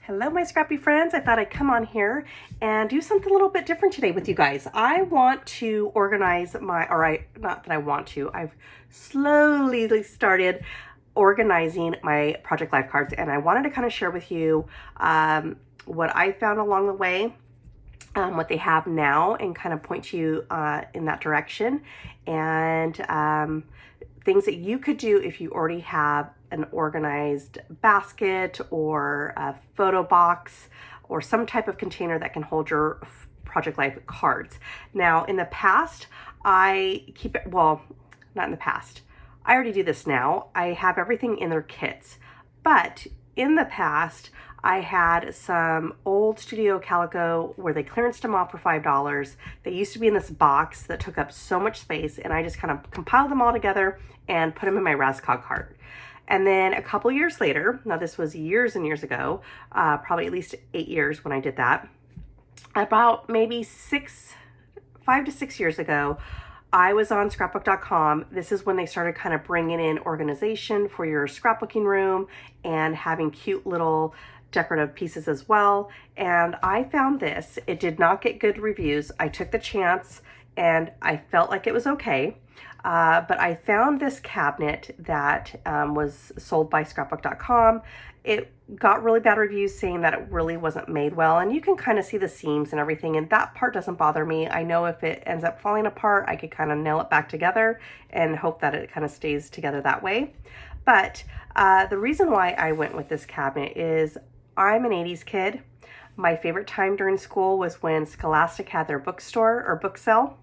Hello, my scrappy friends. I thought I'd come on here and do something a little bit different today with you guys. I want to organize not that I want to, I've slowly started organizing my Project Life cards, and I wanted to kind of share with you what I found along the way, what they have now, and kind of point you in that direction, and things that you could do if you already have an organized basket or a photo box or some type of container that can hold your Project Life cards. Now, in the past, not in the past. I already do this now. I have everything in their kits. But in the past, I had some old Studio Calico where they clearanced them off for $5. They used to be in this box that took up so much space, and I just kind of compiled them all together and put them in my Raskog cart. And then a couple years later, now this was years and years ago, probably at least 8 years when I did that, about maybe 5 to 6 years ago, I was on scrapbook.com. This is when they started kind of bringing in organization for your scrapbooking room and having cute little decorative pieces as well. And I found this. It did not get good reviews. I took the chance and I felt like it was okay. But I found this cabinet that was sold by scrapbook.com. It got really bad reviews saying that it really wasn't made well, and you can kind of see the seams and everything, and that part doesn't bother me. I know if it ends up falling apart, I could kind of nail it back together and hope that it kind of stays together that way. But the reason why I went with this cabinet is I'm an 80s kid. My favorite time during school was when Scholastic had their bookstore or book sale.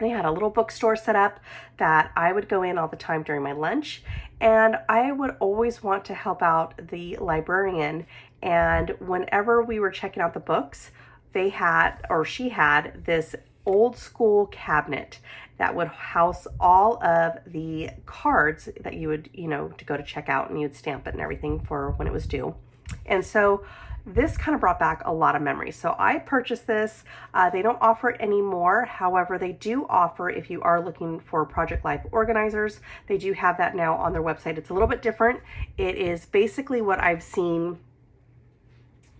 They had a little bookstore set up that I would go in all the time during my lunch, and I would always want to help out the librarian. And whenever we were checking out the books, she had this old school cabinet that would house all of the cards that you would, to go to check out, and you'd stamp it and everything for when it was due. And so this kind of brought back a lot of memories. So I purchased this. They don't offer it anymore. However, they do offer, if you are looking for Project Life organizers, they do have that now on their website. It's a little bit different. It is basically what I've seen.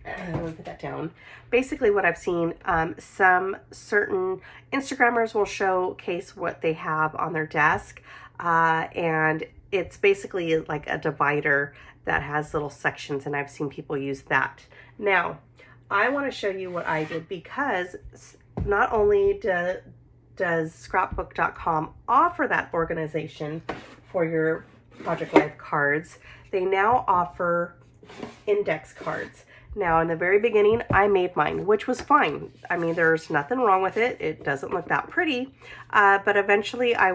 Let me put that down. Basically what I've seen, some certain Instagrammers will showcase what they have on their desk. And it's basically like a divider that has little sections, and I've seen people use that. Now, I want to show you what I did, because not only does scrapbook.com offer that organization for your Project Life cards, they now offer index cards. Now, in the very beginning, I made mine, which was fine. I mean, there's nothing wrong with it. It doesn't look that pretty, but eventually I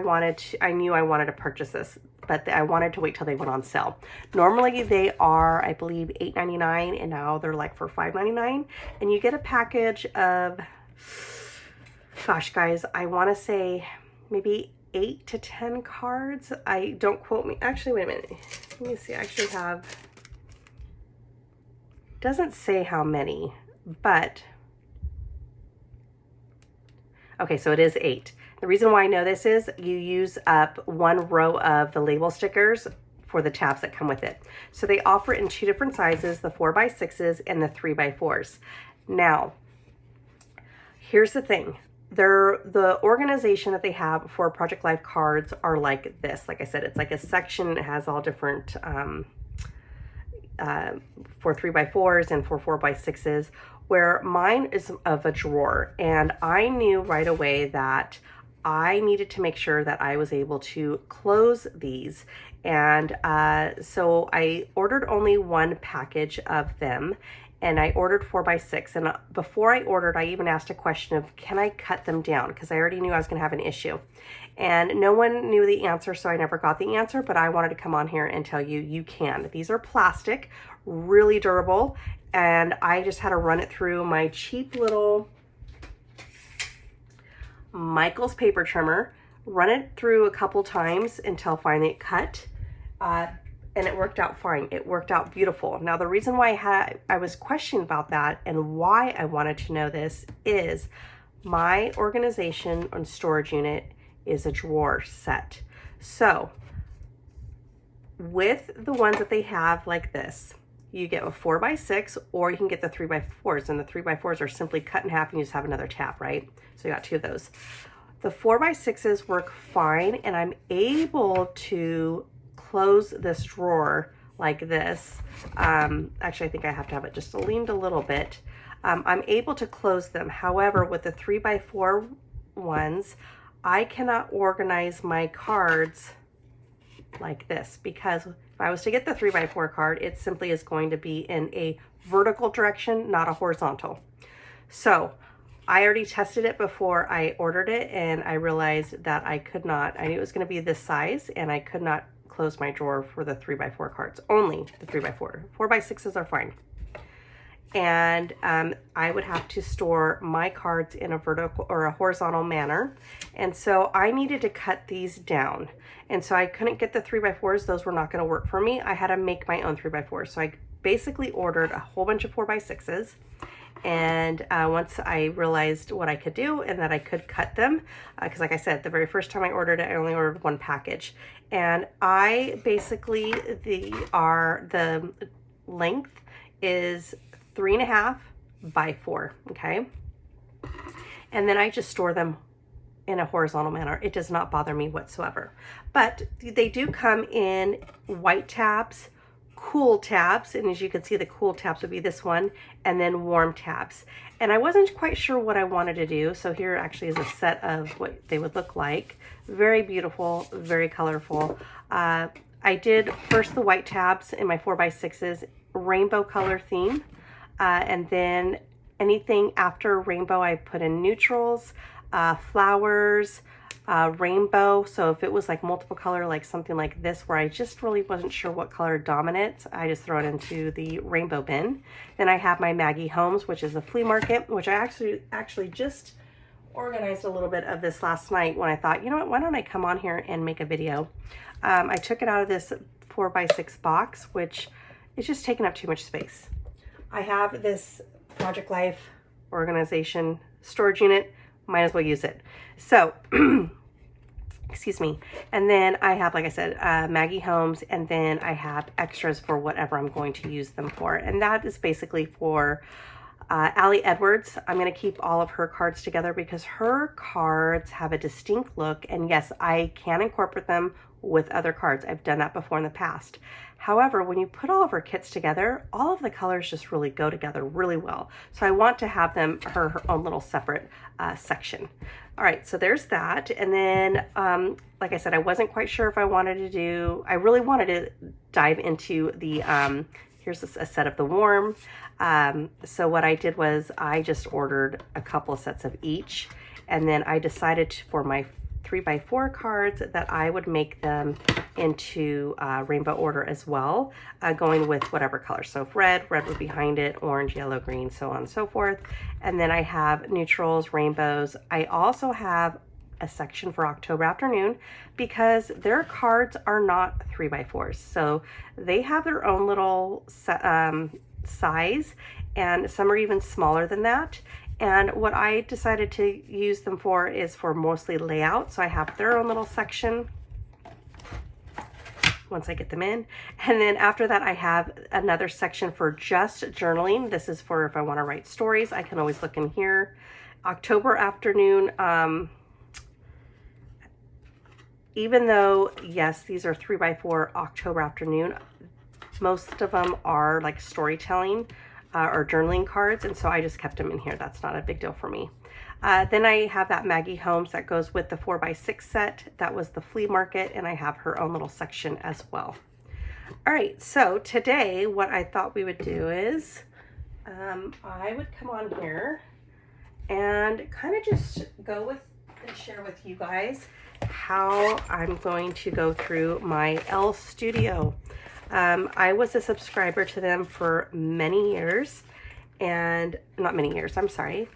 knew I wanted to purchase this, but I wanted to wait till they went on sale. Normally they are, I believe, $8.99, and now they're like for $5.99, and you get a package of, gosh, guys, I want to say maybe 8 to 10 cards. Don't quote me. Actually, wait a minute. Let me see. I actually have, doesn't say how many, but okay, so it is 8. The reason why I know this is you use up one row of the label stickers for the tabs that come with it. So they offer it in 2 different sizes, the 4x6s and the 3x4s. Now, here's the thing. The organization that they have for Project Life cards are like this. Like I said, it's like a section. It has all different for 3x4s and for 4x6s, where mine is of a drawer. And I knew right away that I needed to make sure that I was able to close these. And so I ordered only one package of them, and I ordered 4x6. And before I ordered, I even asked a question of, can I cut them down? Because I already knew I was going to have an issue. And no one knew the answer, so I never got the answer, but I wanted to come on here and tell you, you can. These are plastic, really durable, and I just had to run it through my cheap little Michaels paper trimmer, run it through a couple times until finally it cut, and it worked out fine. It worked out beautiful. Now, the reason why I was questioning about that and why I wanted to know this is my organization and storage unit is a drawer set. So with the ones that they have like this, you get a 4x6, or you can get the 3x4s, and the 3x4s are simply cut in half and you just have another tab, right? So you got two of those. The 4x6s work fine, and I'm able to close this drawer like this. Actually, I think I have to have it just leaned a little bit. I'm able to close them. However, with the 3x4 ones, I cannot organize my cards like this, because if I was to get the 3x4 card, it simply is going to be in a vertical direction, not a horizontal. So I already tested it before I ordered it, and I realized that I could not. I knew it was going to be this size, and I could not close my drawer for the 3x4 cards, only the 3x4. 4x6s are fine. And I would have to store my cards in a vertical or a horizontal manner. And so I needed to cut these down. And so I couldn't get the 3x4s. Those were not going to work for me. I had to make my own 3x4s. So I basically ordered a whole bunch of 4x6s. And once I realized what I could do and that I could cut them, because like I said, the very first time I ordered it, I only ordered one package. And I basically, the length is 3.5 by 4, okay? And then I just store them in a horizontal manner. It does not bother me whatsoever. But they do come in white tabs, cool tabs, and as you can see, the cool tabs would be this one, and then warm tabs. And I wasn't quite sure what I wanted to do, so here actually is a set of what they would look like. Very beautiful, very colorful. I did first the white tabs in my 4x6s, rainbow color theme. And then anything after rainbow, I put in neutrals, flowers, rainbow. So if it was like multiple color, like something like this, where I just really wasn't sure what color dominant, I just throw it into the rainbow bin. Then I have my Maggie Homes, which is a flea market, which I actually just organized a little bit of this last night when I thought, you know what, why don't I come on here and make a video? I took it out of this 4x6 box, which is just taking up too much space. I have this Project Life organization storage unit, might as well use it. So, excuse me. And then I have, like I said, Maggie Homes, and then I have extras for whatever I'm going to use them for. And that is basically for Allie Edwards. I'm going to keep all of her cards together because her cards have a distinct look. And yes, I can incorporate them with other cards. I've done that before in the past. However, when you put all of her kits together, all of the colors just really go together really well. So I want to have them her own little separate section. All right, so there's that. And then, like I said, I wasn't quite sure if I wanted to do, I really wanted to dive into the, here's a set of the warm. So what I did was I just ordered a couple of sets of each. And then I decided for my 3x4 cards that I would make them into rainbow order as well, going with whatever color. So if red would be behind it, orange, yellow, green, so on and so forth. And then I have neutrals, rainbows. I also have a section for October Afternoon because their cards are not 3x4s. So they have their own little size, and some are even smaller than that. And what I decided to use them for is for mostly layout. So I have their own little section once I get them in. And then after that, I have another section for just journaling. This is for if I want to write stories, I can always look in here. October Afternoon, even though, yes, these are 3x4 October Afternoon, most of them are like storytelling or journaling cards, and so I just kept them in here. That's not a big deal for me. Then I have that Maggie Homes that goes with the 4x6 set. That was the flea market, and I have her own little section as well. All right, so today what I thought we would do is I would come on here and kind of just go with and share with you guys how I'm going to go through my Elle Studio. I was a subscriber to them for many years, and not many years, I'm sorry.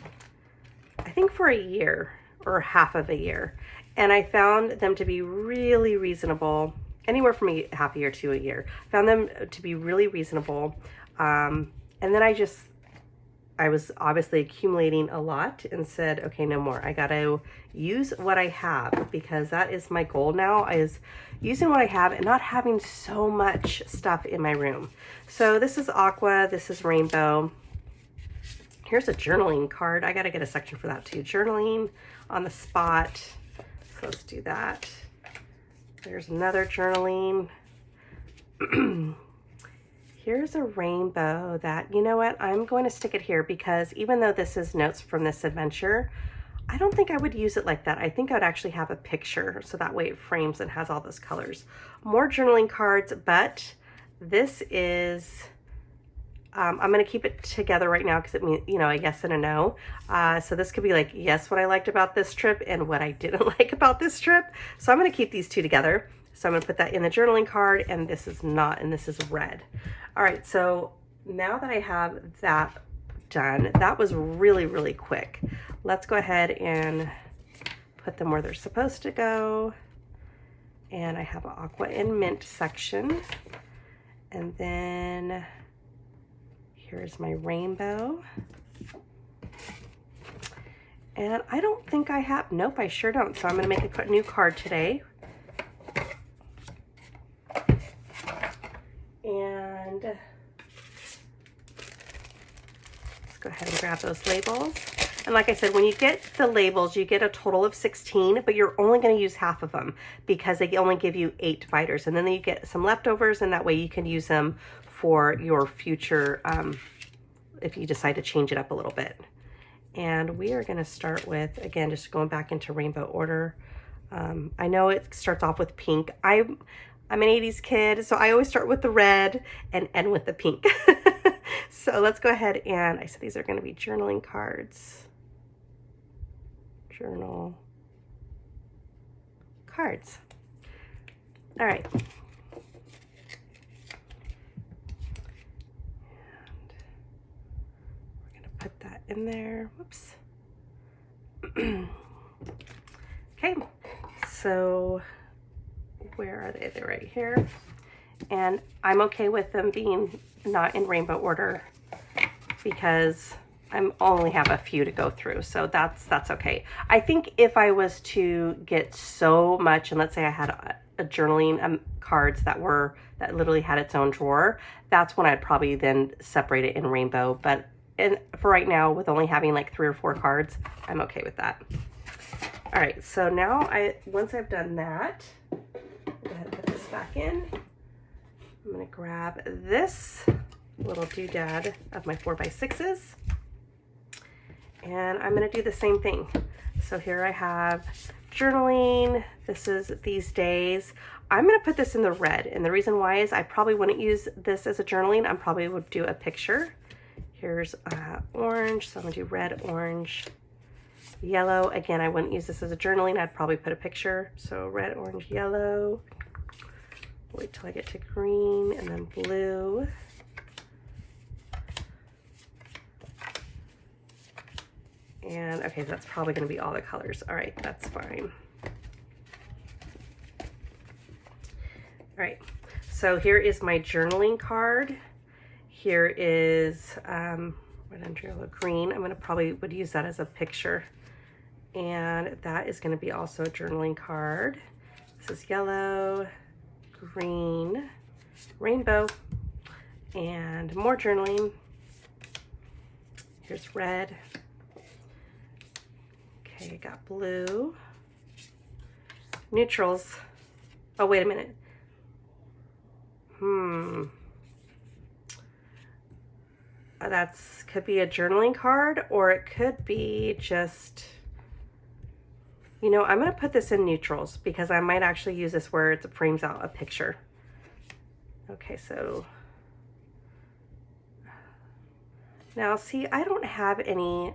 I think for a year or half of a year. And I found them to be really reasonable, anywhere from half a year to a year. Found them to be really reasonable. And then I just I was obviously accumulating a lot and said, okay, no more. I got to use what I have, because that is my goal now, is using what I have and not having so much stuff in my room. So this is aqua, this is rainbow. Here's a journaling card. I got to get a section for that too. Journaling on the spot. So let's do that. There's another journaling. Here's a rainbow that, you know what, I'm going to stick it here, because even though this is notes from this adventure, I don't think I would use it like that. I think I would actually have a picture, so that way it frames and has all those colors. More journaling cards, but this is, I'm going to keep it together right now because it means, you know, a yes and a no. So this could be like, yes, what I liked about this trip and what I didn't like about this trip. So I'm going to keep these two together. So I'm going to put that in the journaling card, and this is not, and this is red. All right, so now that I have that done, that was really, really quick. Let's go ahead and put them where they're supposed to go. And I have an aqua and mint section. And then here's my rainbow. And I don't think I have, nope, I sure don't. So I'm gonna make a new card today. And let's go ahead and grab those labels. And like I said, when you get the labels, you get a total of 16, but you're only going to use half of them because they only give you 8 dividers. And then you get some leftovers, and that way you can use them for your future if you decide to change it up a little bit. And we are going to start with, again, just going back into rainbow order. I know it starts off with pink. I'm an 80s kid, so I always start with the red and end with the pink. So let's go ahead and, I said these are going to be journaling cards. Journal cards. All right. And we're going to put that in there. Whoops. Okay, so where are they? They're right here. And I'm okay with them being not in rainbow order because I only have a few to go through, so that's okay. I think if I was to get so much, and let's say I had a journaling cards that literally had its own drawer, that's when I'd probably then separate it in rainbow. But for right now, with only having like 3 or 4 cards, I'm okay with that. All right, so now once I've done that, go ahead and put this back in. I'm gonna grab this little doodad of my 4x6s, and I'm gonna do the same thing. So here I have journaling. This is these days. I'm gonna put this in the red, and the reason why is I probably wouldn't use this as a journaling. I probably would do a picture. Here's orange, so I'm gonna do red, orange, yellow. Again, I wouldn't use this as a journaling. I'd probably put a picture. So red, orange, yellow. Wait till I get to green, and then blue. And okay, that's probably going to be all the colors. All right, that's fine. All right, so here is my journaling card. Here is red and yellow, green. I'm going to probably would use that as a picture. And that is going to be also a journaling card. This is yellow, green, rainbow, and more journaling. Here's red. Okay, got blue. Neutrals. Oh, wait a minute. That's could be a journaling card, or it could be just, you know, I'm going to put this in neutrals because I might actually use this where it frames out a picture. Okay, so now see, I don't have any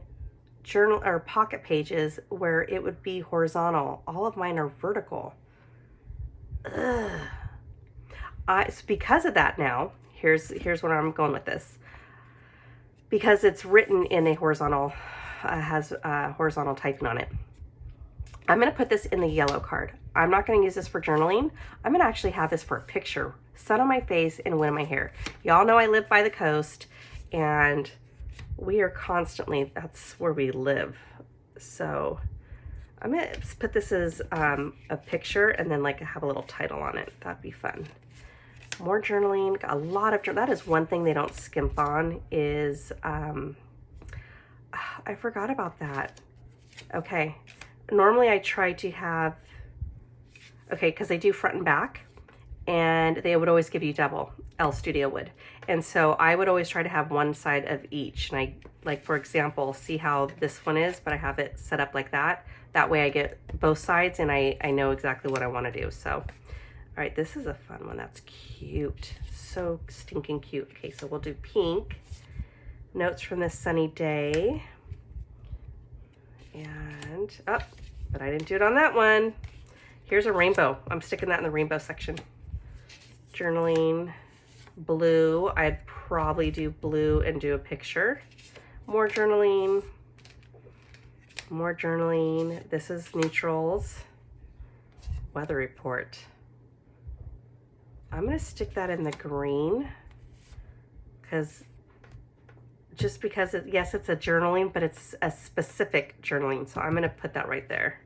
journal or pocket pages where it would be horizontal. All of mine are vertical. Ugh. So because of that now, here's where I'm going with this. Because it's written in a horizontal, has horizontal typing on it. I'm going to put this in the yellow card. I'm not going to use this for journaling. I'm going to actually have this for a picture. Sun on my face and wind in my hair. Y'all know I live by the coast, and we are constantly, that's where we live. So I'm gonna put this as a picture and then like have a little title on it. That'd be fun. More journaling, a lot of, that is one thing they don't skimp on is, I forgot about that. Okay, normally I try to have, okay, because they do front and back, and they would always give you double, Elle Studio would. And so I would always try to have one side of each. And I, like for example, see how this one is, but I have it set up like that. That way I get both sides and I know exactly what I want to do. So, all right, this is a fun one. That's cute. So stinking cute. Okay, so we'll do pink. Notes from this sunny day. And, oh, but I didn't do it on that one. Here's a rainbow. I'm sticking that in the rainbow section. Journaling, blue. I'd probably do blue and do a picture. More journaling. More journaling. This is neutrals. Weather report. I'm gonna stick that in the green because yes, it's a journaling, but it's a specific journaling. So I'm gonna put that right there.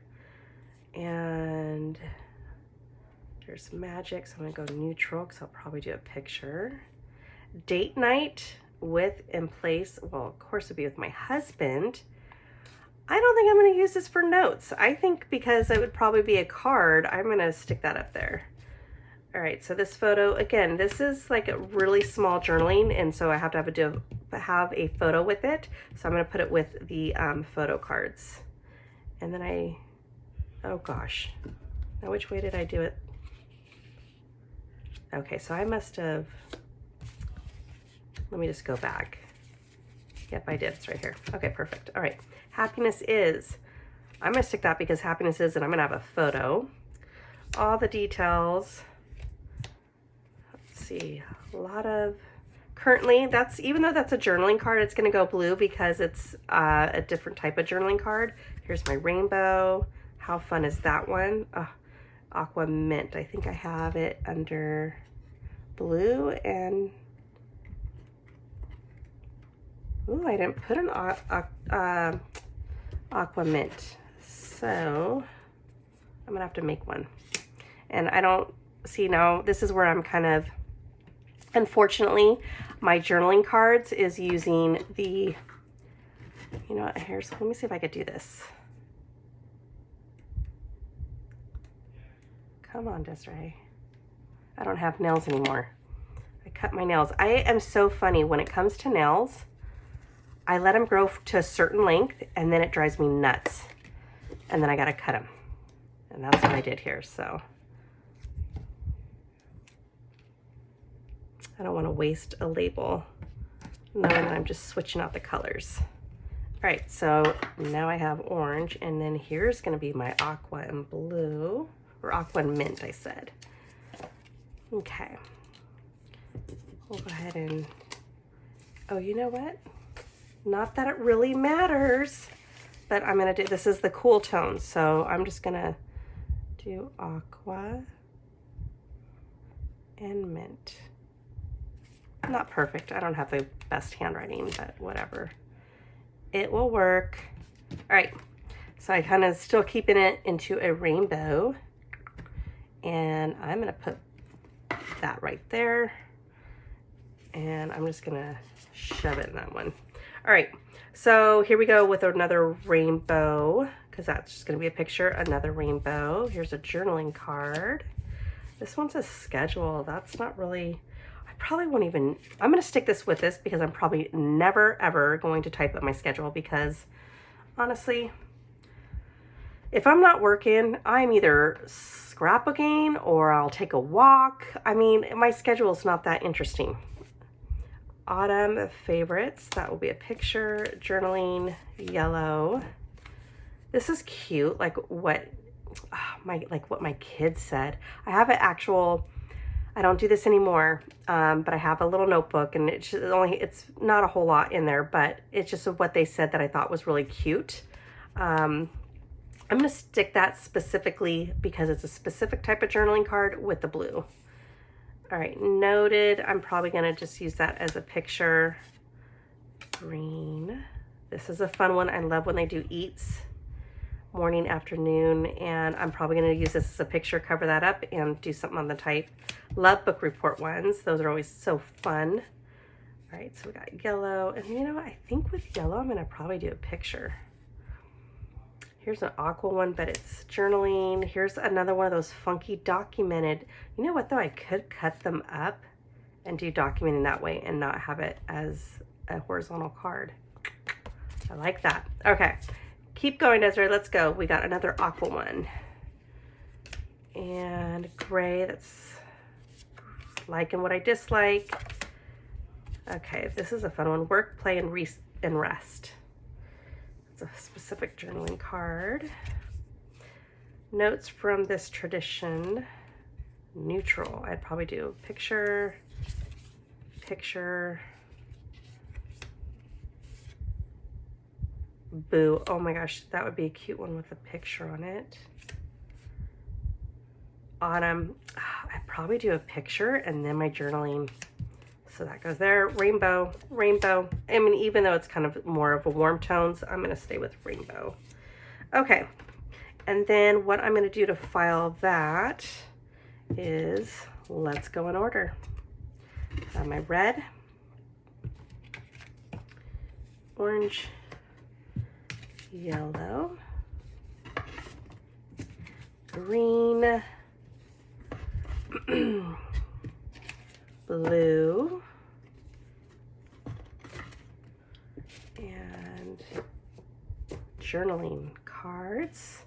And there's magic, so I'm gonna go neutral because I'll probably do a picture. Date night with in place, well, of course it'd be with my husband. I don't think I'm gonna use this for notes. I think because it would probably be a card, I'm gonna stick that up there. All right, so this photo, again, this is like a really small journaling, and so I have to have a photo with it. So I'm gonna put it with the photo cards. And then oh gosh, now which way did I do it? Okay, so I must have, let me just go back. Yep, I did, it's right here. Okay, perfect. All right, happiness is, I'm gonna stick that because happiness is, and I'm gonna have a photo. All the details. Let's see, a lot of, currently, that's, even though that's a journaling card, it's gonna go blue because it's a different type of journaling card. Here's my rainbow. How fun is that one? Oh, aqua mint. I think I have it under blue and, ooh, I didn't put an aqua mint. So I'm gonna have to make one. And I don't see now, this is where I'm kind of, unfortunately, my journaling cards is using the, you know what, here's, let me see if I could do this. Come on, Desiree. I don't have nails anymore. I cut my nails. I am so funny when it comes to nails. I let them grow to a certain length and then it drives me nuts. And then I gotta cut them. And that's what I did here, so. I don't wanna waste a label knowing that I'm just switching out the colors. All right, so now I have orange, and then here's gonna be my aqua and blue. Or aqua and mint, I said. Okay. We'll go ahead and, oh, you know what? Not that it really matters, but I'm gonna do, this is the cool tone, so I'm just gonna do aqua and mint. Not perfect, I don't have the best handwriting, but whatever. It will work. All right, so I kind of still keeping it into a rainbow. And I'm gonna put that right there. And I'm just gonna shove it in that one. All right, so here we go with another rainbow, because that's just gonna be a picture, another rainbow. Here's a journaling card. This one's a schedule. That's not really, I probably won't even, I'm gonna stick this with this because I'm probably never ever going to type up my schedule because honestly, if I'm not working, I'm either scrapbooking or I'll take a walk. I mean, my schedule is not that interesting. Autumn favorites, that will be a picture, journaling, yellow. This is cute, like what my kids said. I have an actual, I don't do this anymore, but I have a little notebook, and it's not a whole lot in there, but it's just what they said that I thought was really cute. I'm gonna stick that specifically because it's a specific type of journaling card with the blue. All right, noted. I'm probably gonna just use that as a picture. green. This is a fun one. I love when they do eats, morning, afternoon, and I'm probably going to use this as a picture, cover that up, and do something on the type. Love book report ones. Those are always so fun. All right, so we got yellow, and you know what? I think with yellow, I'm going to probably do a picture. Here's an aqua one, but it's journaling. Here's another one of those funky documented. You know what though? I could cut them up and do documenting that way and not have it as a horizontal card. I like that. Okay, keep going, Desiree. Let's go. We got another aqua one. And gray, that's liking what I dislike. Okay, this is a fun one. Work, play, and rest. It's a specific journaling card. Notes from this tradition. Neutral. I'd probably do picture, picture. Boo. Oh my gosh, that would be a cute one with a picture on it. Autumn. I'd probably do a picture and then my journaling. So that goes there. Rainbow, rainbow. I mean, even though it's kind of more of a warm tones, I'm going to stay with rainbow. Okay. And then what I'm going to do to file that is, let's go in order. I have my red, orange, yellow, green, blue, and journaling cards.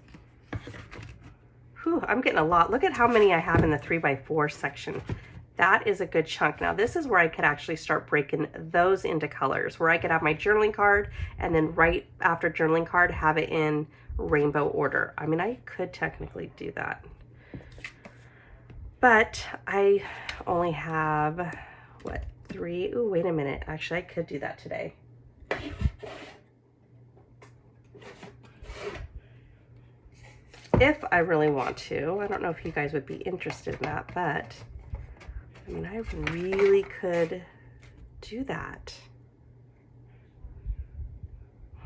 Whew, I'm getting a lot. Look at how many I have in the 3x4 section. That is a good chunk. Now this is where I could actually start breaking those into colors, where I could have my journaling card and then right after journaling card have it in rainbow order. I mean, I could technically do that, but I only have, what, 3? Ooh, wait a minute. Actually, I could do that today. If I really want to. I don't know if you guys would be interested in that, but I mean, I really could do that.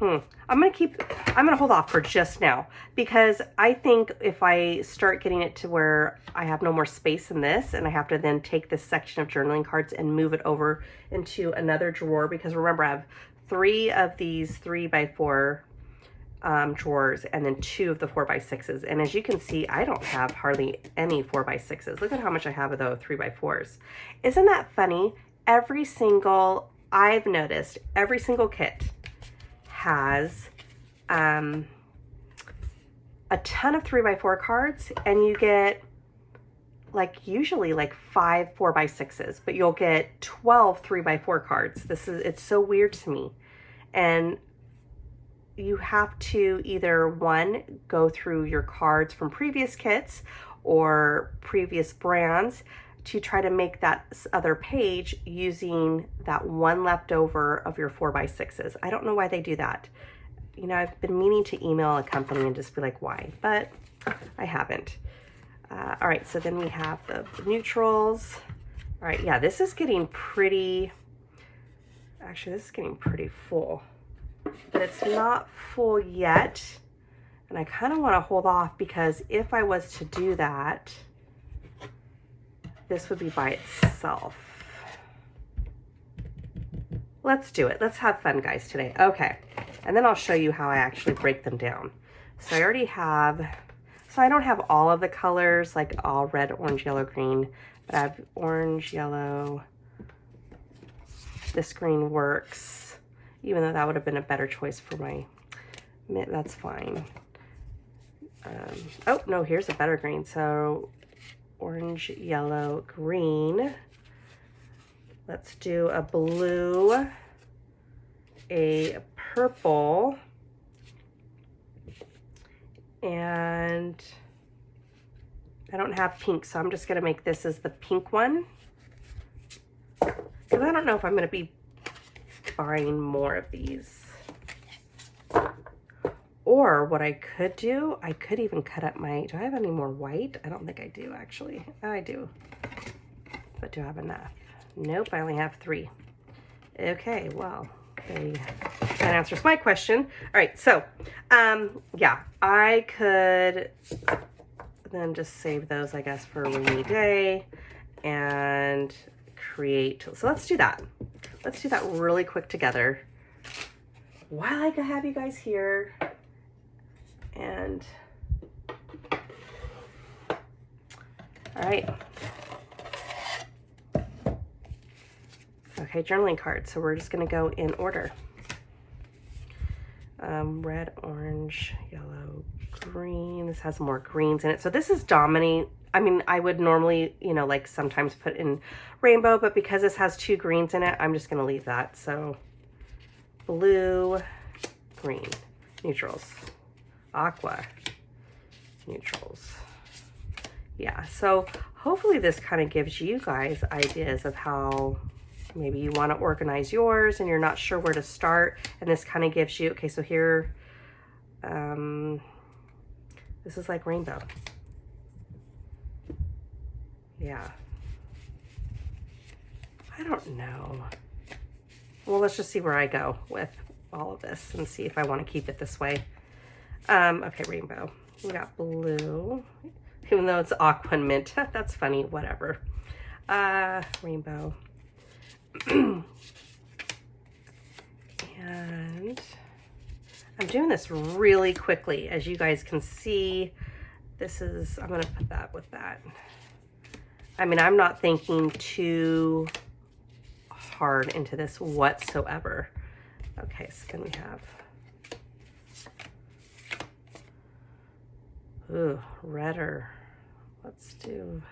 I'm gonna hold off for just now, because I think if I start getting it to where I have no more space in this and I have to then take this section of journaling cards and move it over into another drawer, because remember I have 3 of these 3x4 drawers and then 2 of the 4x6s. And as you can see, I don't have hardly any 4x6s. Look at how much I have of the 3x4s. Isn't that funny? I've noticed every single kit has a ton of 3x4 cards, and you get usually 5 4x6s, but you'll get 12 3x4 cards. It's so weird to me. And you have to either, one, go through your cards from previous kits or previous brands to try to make that other page using that one leftover of your 4x6s. I don't know why they do that. You know, I've been meaning to email a company and just be like, why? But I haven't. All right, so then we have the neutrals. All right, yeah, this is getting pretty, actually this is getting pretty full, but it's not full yet. And I kind of want to hold off, because if I was to do that, this would be by itself. Let's do it. Let's have fun, guys, today. Okay, and then I'll show you how I actually break them down. So I already have, so I don't have all of the colors, like all red, orange, yellow, green, but I have orange, yellow. This green works, even though that would have been a better choice for my, that's fine. Oh, no, here's a better green. So orange, yellow, green. Let's do a blue, a purple, and I don't have pink, so I'm just gonna make this as the pink one, because I don't know if I'm gonna be buying more of these. Or what I could do, I could even cut up my, do I have any more white? I don't think I do, actually. I do. But do I have enough? Nope, I only have 3. Okay, well, Okay, that answers my question. All right, so yeah, I could then just save those, I guess, for a rainy day and create. So let's do that. Let's do that really quick together while I have you guys here. And all right. Okay, journaling cards. So we're just going to go in order. Red, orange, yellow, green. This has more greens in it. So this is dominate. I mean, I would normally, you know, like sometimes put in rainbow, but because this has 2 greens in it, I'm just going to leave that. So blue, green, neutrals, aqua, neutrals. Yeah, so hopefully this kind of gives you guys ideas of how maybe you want to organize yours and you're not sure where to start. And this kind of gives you, okay, so here, this is like rainbow. Yeah. I don't know. Well, let's just see where I go with all of this and see if I want to keep it this way. Okay, rainbow. We got blue, even though it's aqua and mint. That's funny, whatever. Rainbow. And I'm doing this really quickly. As you guys can see, this is, I'm going to put that with that. I mean, I'm not thinking too hard into this whatsoever. Okay, so then we have, ooh, redder. Let's do,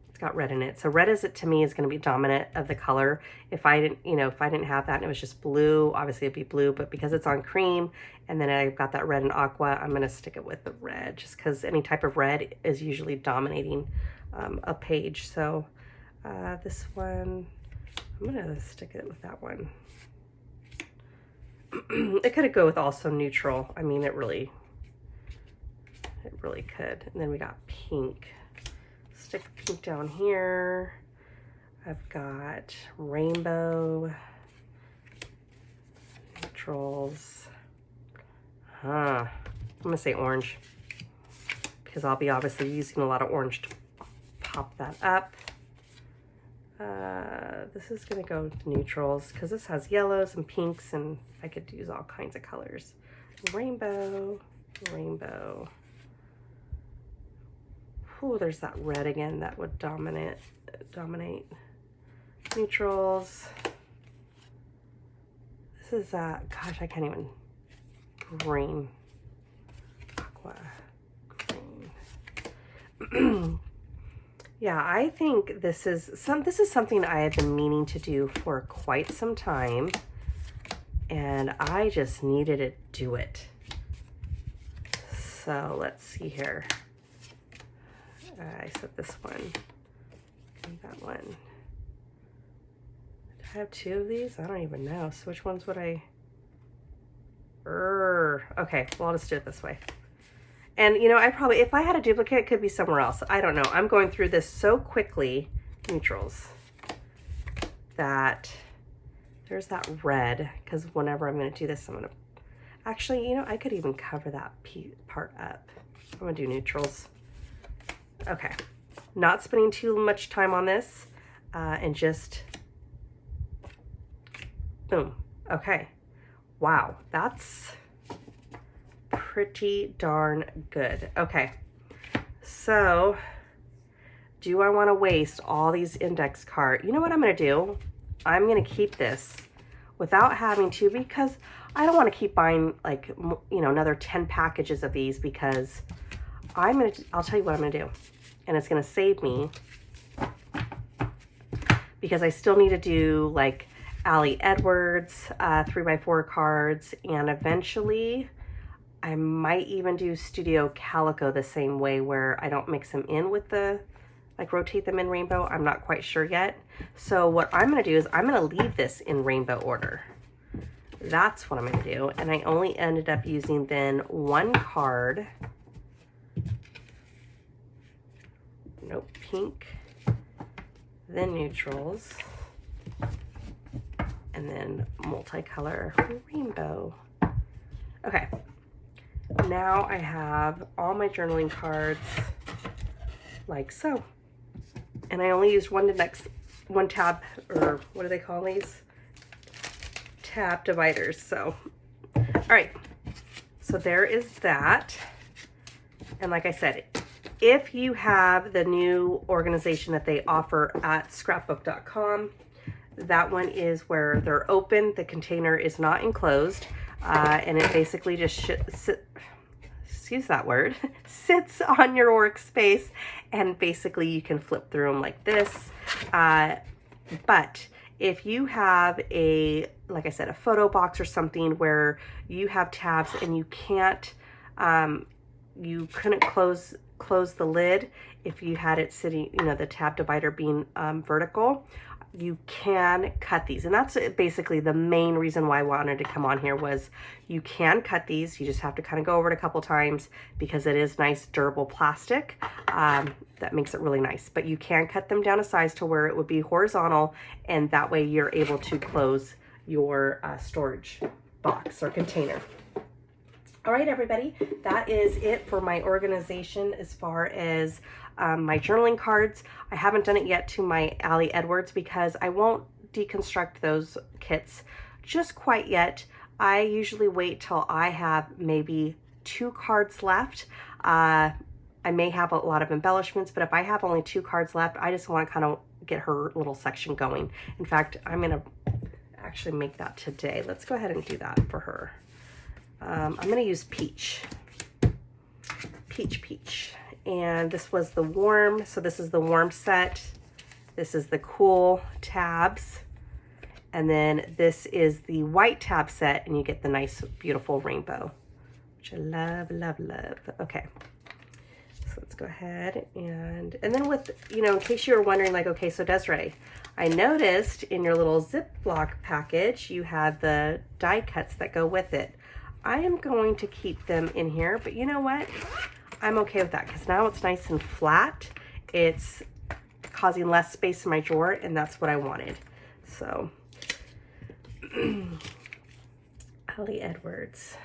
it's got red in it. So red is, to me, is going to be dominant of the color. If I didn't, you know, if I didn't have that and it was just blue, obviously it'd be blue, but because it's on cream and then I've got that red and aqua, I'm going to stick it with the red just because any type of red is usually dominating a page. So this one, I'm going to stick it with that one. It could go with also neutral. I mean, it really could. And then we got pink. Stick pink down here. I've got rainbow, neutrals. I'm gonna say orange because I'll be obviously using a lot of orange to pop that up. This is gonna go to neutrals because this has yellows and pinks and I could use all kinds of colors. Rainbow, rainbow. Ooh, there's that red again that would dominate. Neutrals. This is gosh, I can't even. Green. Aqua. Green. Yeah, I think this is something I have been meaning to do for quite some time, and I just needed to do it. So let's see here. I said this one, and that one. Did I have 2 of these? I don't even know. So which ones would I? Okay, well, I'll just do it this way. And, you know, I probably, if I had a duplicate, it could be somewhere else. I don't know. I'm going through this so quickly, neutrals, that there's that red, because whenever I'm going to do this, I'm going to, actually, you know, I could even cover that part up. I'm going to do neutrals. Okay, not spending too much time on this, and just, boom. Okay, wow, that's pretty darn good. Okay, so do I want to waste all these index cards? You know what I'm going to do? I'm going to keep this without having to, because I don't want to keep buying, like, you know, another 10 packages of these, because I'll tell you what I'm going to do, and it's going to save me, because I still need to do like Ali Edwards 3x4 cards, and eventually I might even do Studio Calico the same way, where I don't mix them in with the, like, rotate them in rainbow. I'm not quite sure yet. So what I'm going to do is I'm going to leave this in rainbow order. That's what I'm going to do. And I only ended up using then 1 card. Nope, pink. Then neutrals. and then multicolor rainbow. Okay, now I have all my journaling cards like so. And I only used one tab, or what do they call these? Tab dividers. So, all right. So there is that. And like I said, if you have the new organization that they offer at scrapbook.com, that one is where they're open. The container is not enclosed. And it basically just excuse that word, sits on your workspace, and basically you can flip through them like this. But if you have like I said, a photo box or something where you have tabs and you can't, you couldn't close the lid if you had it sitting, you know, the tab divider being vertical, you can cut these. And that's basically the main reason why I wanted to come on here, was you can cut these. You just have to kind of go over it a couple times because it is nice durable plastic. That makes it really nice, but you can cut them down a size to where it would be horizontal, and that way you're able to close your storage box or container. All right, everybody, that is it for my organization as far as my journaling cards. I haven't done it yet to my Ali Edwards because I won't deconstruct those kits just quite yet. I usually wait till I have maybe 2 cards left. I may have a lot of embellishments, but if I have only 2 cards left, I just want to kind of get her little section going. In fact, I'm going to actually make that today. Let's go ahead and do that for her. I'm going to use Peach. Peach. And this was the warm. So this is the warm set. This is the cool tabs. And then this is the white tab set, and you get the nice, beautiful rainbow, which I love, love, love. Okay. So let's go ahead and then with, you know, in case you were wondering, like, okay, so Desiree, I noticed in your little Ziploc package, you had the die cuts that go with it. I am going to keep them in here, but you know what? I'm okay with that because now it's nice and flat. It's causing less space in my drawer, and that's what I wanted. So, Ali Edwards.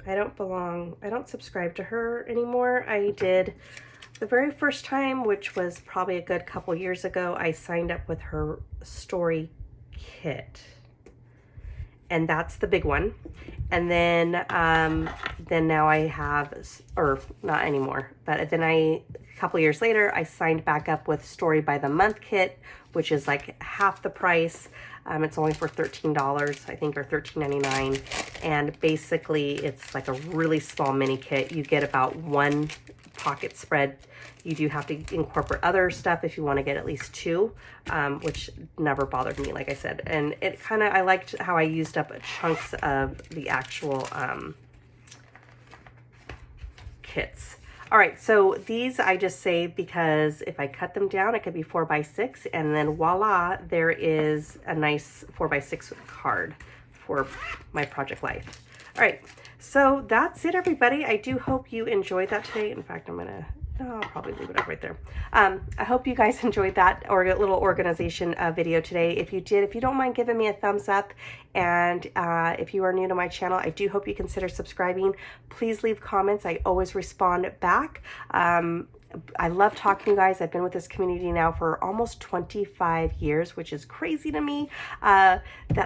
I don't subscribe to her anymore. I did the very first time, which was probably a good couple years ago. I signed up with her story kit, and that's the big one. And then now I have, or not anymore, but then a couple years later, I signed back up with Story by the Month kit, which is like half the price. It's only for $13, I think, or $13.99. And basically it's like a really small mini kit. You get about 1 pocket spread. You do have to incorporate other stuff if you want to get at least 2, which never bothered me, like I said. And it kind of, I liked how I used up chunks of the actual kits. All right, so these I just saved because if I cut them down, it could be 4x6, and then voila, there is a nice 4x6 card for my project life. All right, so that's it, everybody. I do hope you enjoyed that today. In fact, I'll probably leave it up right there. I hope you guys enjoyed that little organization video today. If you did, if you don't mind giving me a thumbs up, and if you are new to my channel, I do hope you consider subscribing. Please leave comments. I always respond back. I love talking to you guys. I've been with this community now for almost 25 years, which is crazy to me, that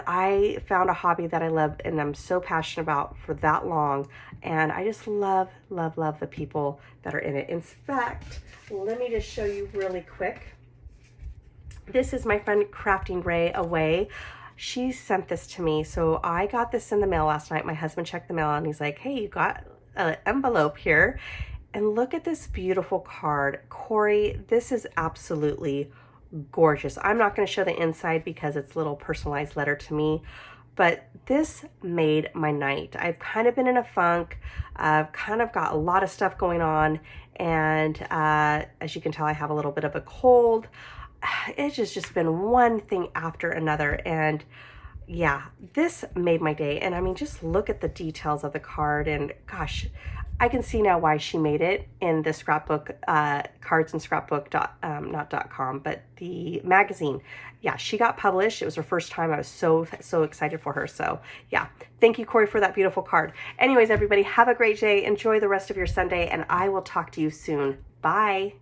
I found a hobby that I love and I'm so passionate about for that long. And I just love, love, love the people that are in it. In fact, let me just show you really quick. This is my friend Crafting Ray Away. She sent this to me. So I got this in the mail last night. My husband checked the mail and he's like, hey, you got an envelope here. And look at this beautiful card. Corey, this is absolutely gorgeous. I'm not going to show the inside because it's a little personalized letter to me, but this made my night. I've kind of been in a funk. I've kind of got a lot of stuff going on, and as you can tell, I have a little bit of a cold. It's just been one thing after another, and yeah, this made my day. And I mean, just look at the details of the card, and gosh, I can see now why she made it in the scrapbook, cards and scrapbook, not .com, but the magazine. Yeah, she got published. It was her first time. I was so excited for her. So yeah, thank you, Corey, for that beautiful card. Anyways, everybody, have a great day. Enjoy the rest of your Sunday, and I will talk to you soon. Bye.